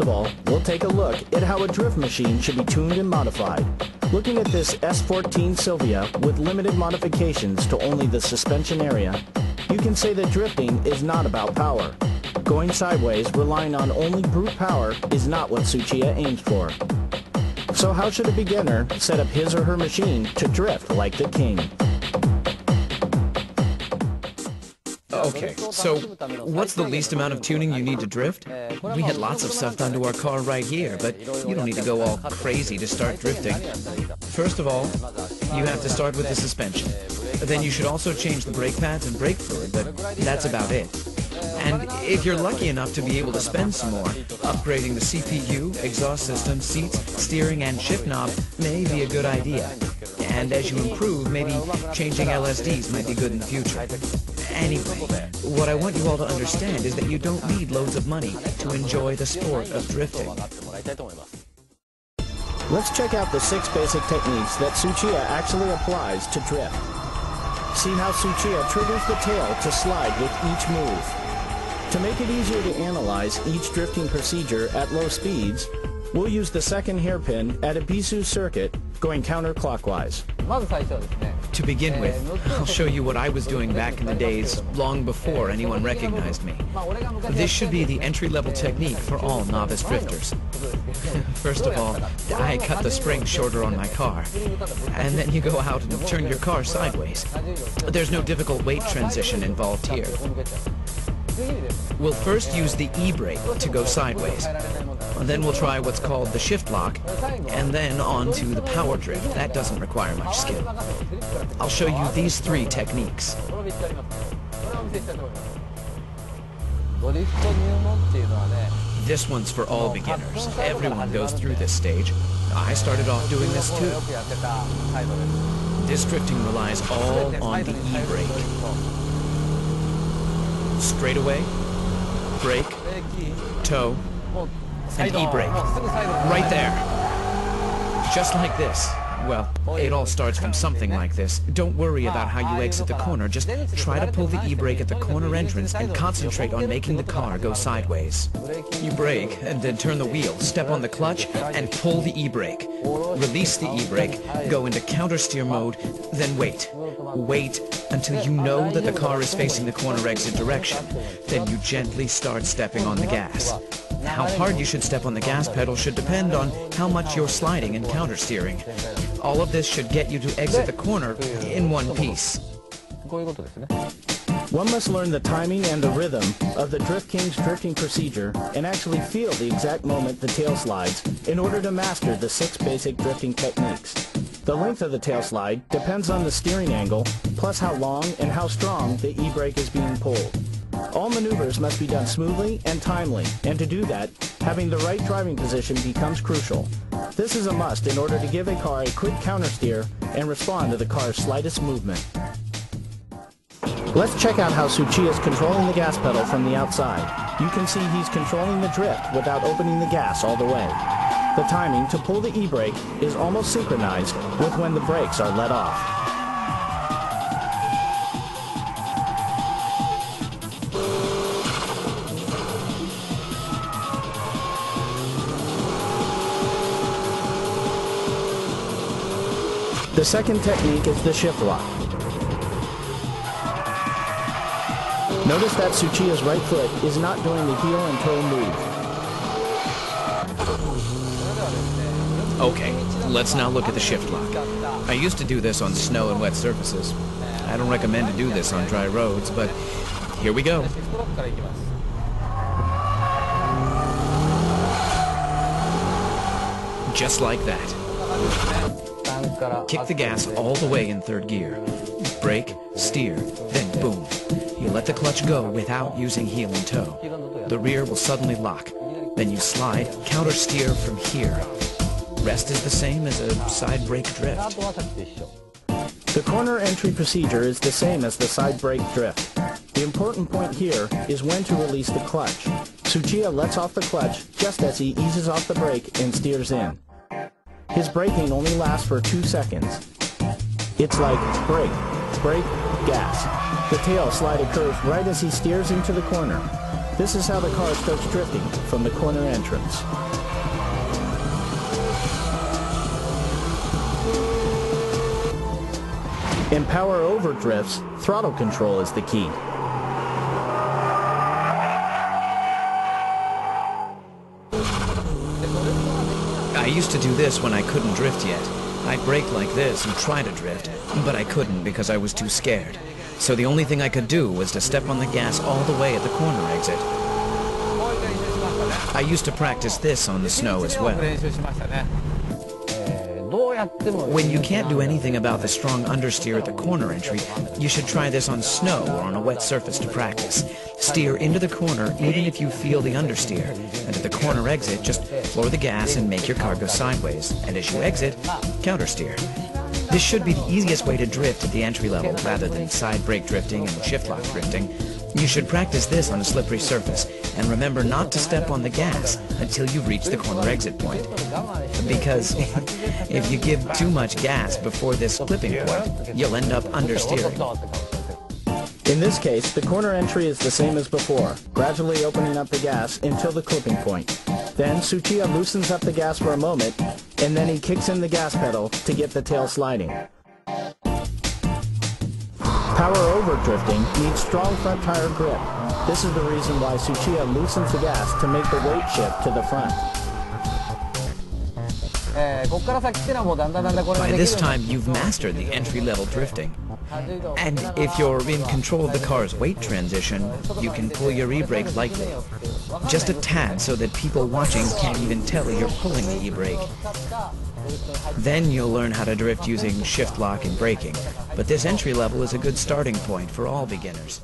of all, we'll take a look at how a drift machine should be tuned and modified. Looking at this S14 Sylvia with limited modifications to only the suspension area, you can say that drifting is not about power. Going sideways, relying on only brute power, is not what Tsuchiya aims for. So how should a beginner set up his or her machine to drift like the king? Okay, so what's the least amount of tuning you need to drift? We had lots of stuff done to our car right here, but you don't need to go all crazy to start drifting. First of all, you have to start with the suspension. Then you should also change the brake pads and brake fluid, but that's about it. And if you're lucky enough to be able to spend some more, upgrading the CPU, exhaust system, seats, steering, and shift knob may be a good idea. And as you improve, maybe changing LSDs might be good in the future. Anyway, what I want you all to understand is that you don't need loads of money to enjoy the sport of drifting. Let's check out the 6 basic techniques that Tsuchiya actually applies to drift. See how Tsuchiya triggers the tail to slide with each move. To make it easier to analyze each drifting procedure at low speeds, we'll use the second hairpin at a Bisu circuit going counterclockwise. To begin with, I'll show you what I was doing back in the days, long before anyone recognized me. This should be the entry-level technique for all novice drifters. First of all, I cut the spring shorter on my car, and then you go out and turn your car sideways. There's no difficult weight transition involved here. We'll first use the e-brake to go sideways. Then we'll try what's called the shift lock, and then on to the power drift. That doesn't require much skill. I'll show you these 3 techniques. This one's for all beginners. Everyone goes through this stage. I started off doing this too. This drifting relies all on the e-brake. Straightaway, brake, toe, and e-brake. Right there. Just like this. Well, it all starts from something like this. Don't worry about how you exit the corner. Just try to pull the e-brake at the corner entrance and concentrate on making the car go sideways. You brake and then turn the wheel, step on the clutch, and pull the e-brake. Release the e-brake, go into counter steer mode, then wait. Wait until you know that the car is facing the corner exit direction. Then you gently start stepping on the gas. How hard you should step on the gas pedal should depend on how much you're sliding and counter steering. All of this should get you to exit the corner in one piece. One must learn the timing and the rhythm of the Drift King's drifting procedure and actually feel the exact moment the tail slides in order to master the 6 basic drifting techniques. The length of the tail slide depends on the steering angle, plus how long and how strong the e-brake is being pulled. All maneuvers must be done smoothly and timely, and to do that, having the right driving position becomes crucial. This is a must in order to give a car a quick countersteer and respond to the car's slightest movement. Let's check out how Tsuchiya is controlling the gas pedal from the outside. You can see he's controlling the drift without opening the gas all the way. The timing to pull the e-brake is almost synchronized with when the brakes are let off. The second technique is the shift lock. Notice that Tsuchiya's right foot is not doing the heel and toe move. Okay, let's now look at the shift lock. I used to do this on snow and wet surfaces. I don't recommend to do this on dry roads, but here we go. Just like that. Kick the gas all the way in 3rd gear. Brake, steer, then boom. You let the clutch go without using heel and toe. The rear will suddenly lock. Then you slide, counter steer from here. Rest is the same as a side brake drift. The corner entry procedure is the same as the side brake drift. The important point here is when to release the clutch. Tsuchiya lets off the clutch just as he eases off the brake and steers in. His braking only lasts for 2 seconds. It's like brake, brake, gas. The tail slide occurs right as he steers into the corner. This is how the car starts drifting from the corner entrance. In power over drifts, throttle control is the key. I used to do this when I couldn't drift yet. I'd brake like this and try to drift, but I couldn't because I was too scared. So the only thing I could do was to step on the gas all the way at the corner exit. I used to practice this on the snow as well. When you can't do anything about the strong understeer at the corner entry, you should try this on snow or on a wet surface to practice. Steer into the corner even if you feel the understeer, and at the corner exit, just floor the gas and make your car go sideways, and as you exit, countersteer. This should be the easiest way to drift at the entry level rather than side brake drifting and shift lock drifting. You should practice this on a slippery surface, and remember not to step on the gas until you reach the corner exit point. Because if you give too much gas before this clipping point, you'll end up understeering. In this case, the corner entry is the same as before, gradually opening up the gas until the clipping point. Then Tsuchiya loosens up the gas for a moment, and then he kicks in the gas pedal to get the tail sliding. Power over drifting needs strong front tire grip. This is the reason why Tsuchiya loosens the gas to make the weight shift to the front. By this time, you've mastered the entry-level drifting. And if you're in control of the car's weight transition, you can pull your e-brake lightly. Just a tad so that people watching can't even tell you're pulling the e-brake. Then you'll learn how to drift using shift lock and braking. But this entry level is a good starting point for all beginners.